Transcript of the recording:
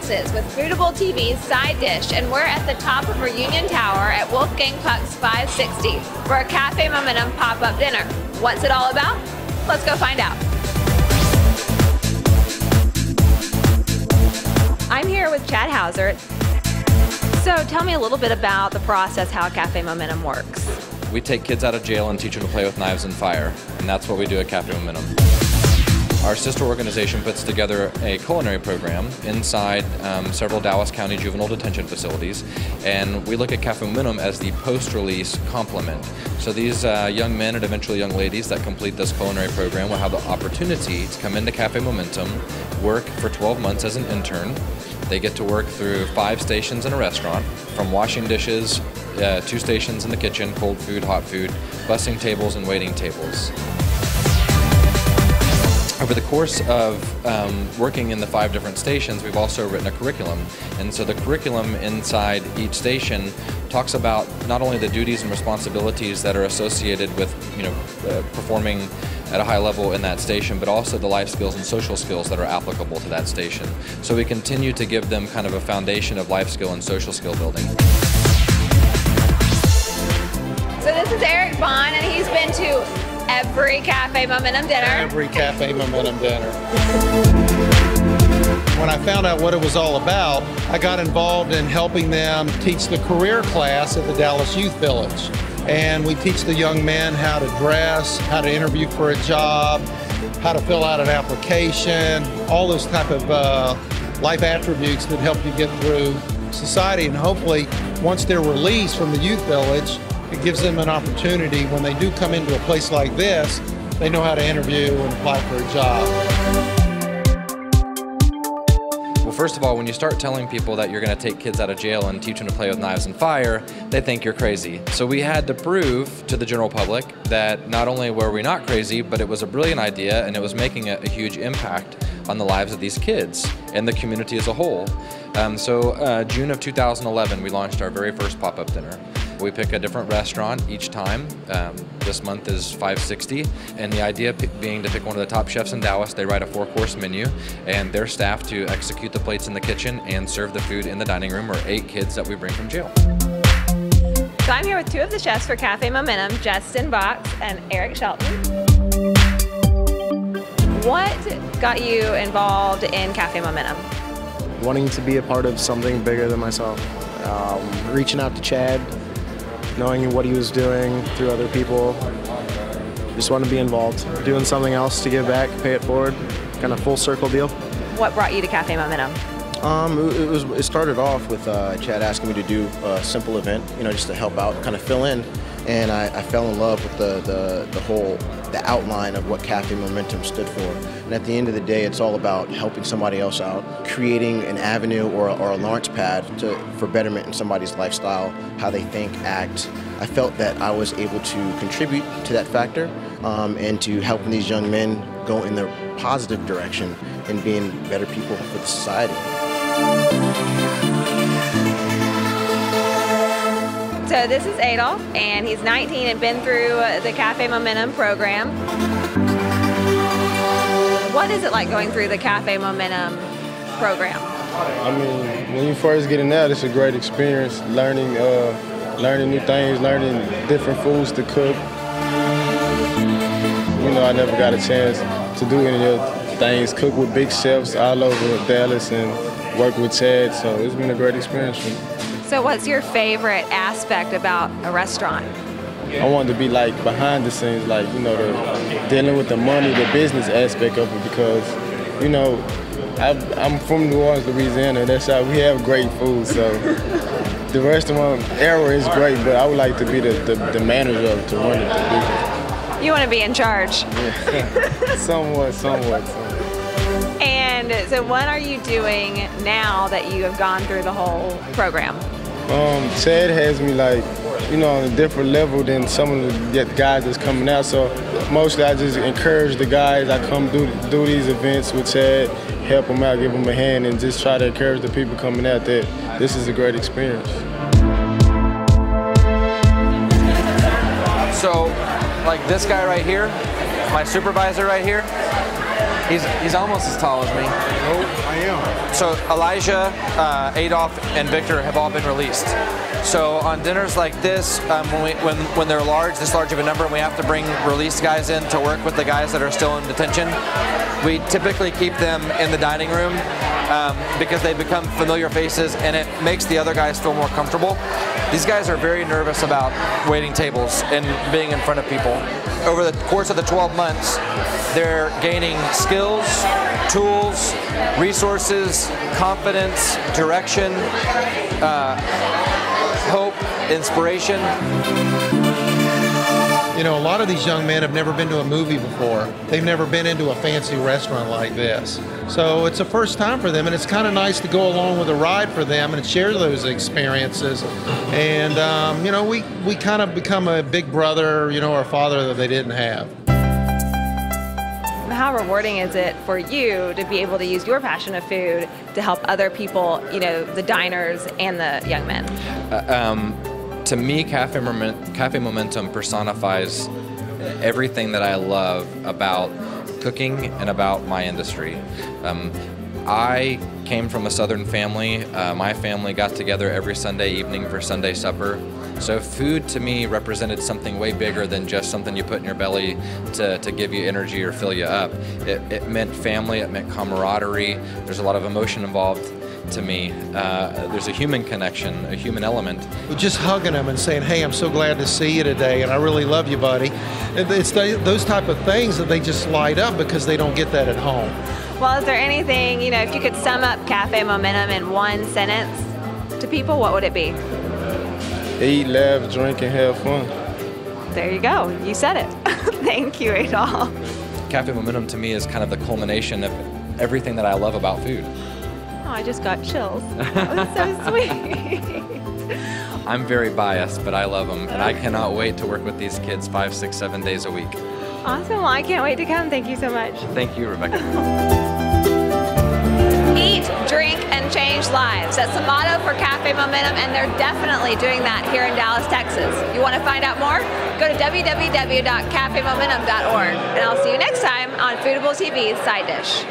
boxes with bootable TVs, side dish, and we're at the top of Reunion Tower at Wolfgang Puck's 560 for a Cafe Momentum pop-up dinner. What's it all about? Let's go find out. I'm here with Chad Hauser. So tell me a little bit about the process, how Cafe Momentum works. We take kids out of jail and teach them to play with knives and fire, and that's what we do at Cafe Momentum. Our sister organization puts together a culinary program inside several Dallas County juvenile detention facilities, and we look at Cafe Momentum as the post-release complement. So these young men and eventually young ladies that complete this culinary program will have the opportunity to come into Cafe Momentum, work for 12 months as an intern. They get to work through 5 stations in a restaurant, from washing dishes, 2 stations in the kitchen, cold food, hot food, bussing tables, and waiting tables. Over the course of working in the 5 different stations, we've also written a curriculum. And so the curriculum inside each station talks about not only the duties and responsibilities that are associated with performing at a high level in that station, but also the life skills and social skills that are applicable to that station. So we continue to give them kind of a foundation of life skill and social skill building. So this is Eric Bond, and he's been to every Cafe Momentum dinner. Every Cafe Momentum dinner. When I found out what it was all about, I got involved in helping them teach the career class at the Dallas Youth Village. And we teach the young men how to dress, how to interview for a job, how to fill out an application, all those type of life attributes that help you get through society. And hopefully, once they're released from the youth village, it gives them an opportunity when they do come into a place like this, they know how to interview and apply for a job. Well, first of all, when you start telling people that you're going to take kids out of jail and teach them to play with knives and fire, they think you're crazy. So we had to prove to the general public that not only were we not crazy, but it was a brilliant idea and it was making a huge impact on the lives of these kids and the community as a whole. June of 2011, we launched our very first pop-up dinner. We pick a different restaurant each time. This month is 560, and the idea being to pick one of the top chefs in Dallas. They write a 4-course menu, and their staff to execute the plates in the kitchen and serve the food in the dining room, or 8 kids that we bring from jail. So I'm here with 2 of the chefs for Cafe Momentum, Justin Box and Eric Shelton. What got you involved in Cafe Momentum? Wanting to be a part of something bigger than myself. Reaching out to Chad, knowing what he was doing through other people. Just want to be involved. Doing something else to give back, pay it forward, kind of full circle deal. What brought you to Cafe Momentum? It started off with Chad asking me to do a simple event, just to help out, kind of fill in. And I fell in love with the outline of what Cafe Momentum stood for. And at the end of the day, it's all about helping somebody else out, creating an avenue or a launch pad for betterment in somebody's lifestyle, how they think, act. I felt that I was able to contribute to that factor and to helping these young men go in the positive direction and being better people for the society. So this is Adolf, and he's 19 and been through the Cafe Momentum program. What is it like going through the Cafe Momentum program? I mean, when you first get in there, it's a great experience, learning new things, learning different foods to cook. I never got a chance to do any of things, cook with big chefs all over Dallas and work with Chad, so it's been a great experience for me. So what's your favorite aspect about a restaurant? I wanted to be like behind the scenes, like, dealing with the money, the business aspect of it, because, I'm from New Orleans, Louisiana, and that's how we have great food, so the restaurant era is great, but I would like to be the manager of it, to run it. You want to be in charge? Yeah, somewhat. And so what are you doing now that you have gone through the whole program? Chad has me on a different level than some of the guys that's coming out. So mostly I just encourage the guys. I come do these events with Chad, help them out, give them a hand, and just try to encourage the people coming out that this is a great experience. So, like this guy right here, my supervisor right here, He's almost as tall as me. Oh, I am. So Elijah, Adolph, and Victor have all been released. So on dinners like this, when they're large, this large of a number, and we have to bring released guys in to work with the guys that are still in detention, we typically keep them in the dining room because they become familiar faces and it makes the other guys feel more comfortable. These guys are very nervous about waiting tables and being in front of people. Over the course of the 12 months, they're gaining skills, tools, resources, confidence, direction, hope, inspiration. You know, a lot of these young men have never been to a movie before. They've never been into a fancy restaurant like this. So it's a first time for them, and it's kind of nice to go along with a ride for them and share those experiences. And, you know, we kind of become a big brother, you know, or father that they didn't have. How rewarding is it for you to be able to use your passion of food to help other people, you know, the diners and the young men? To me, Cafe Momentum personifies everything that I love about cooking and about my industry. I came from a Southern family. My family got together every Sunday evening for Sunday supper. So food to me represented something way bigger than just something you put in your belly to give you energy or fill you up. It meant family, it meant camaraderie. There's a lot of emotion involved to me. There's a human connection, a human element. Just hugging them and saying, hey, I'm so glad to see you today, and I really love you, buddy. It's those type of things that they just light up because they don't get that at home. Well, is there anything, you know, if you could sum up Cafe Momentum in one sentence to people, what would it be? Eat, laugh, drink, and have fun. There you go. You said it. Thank you, Adolph. Cafe Momentum to me is kind of the culmination of everything that I love about food. Oh, I just got chills. That was so sweet. I'm very biased, but I love them, and I cannot wait to work with these kids 5, 6, 7 days a week. Awesome. Well, I can't wait to come. Thank you so much. Thank you, Rebecca. Eat, drink, and change lives. That's the motto for Cafe Momentum, and they're definitely doing that here in Dallas, Texas. You want to find out more? Go to www.cafemomentum.org, and I'll see you next time on Foodable TV's Side Dish.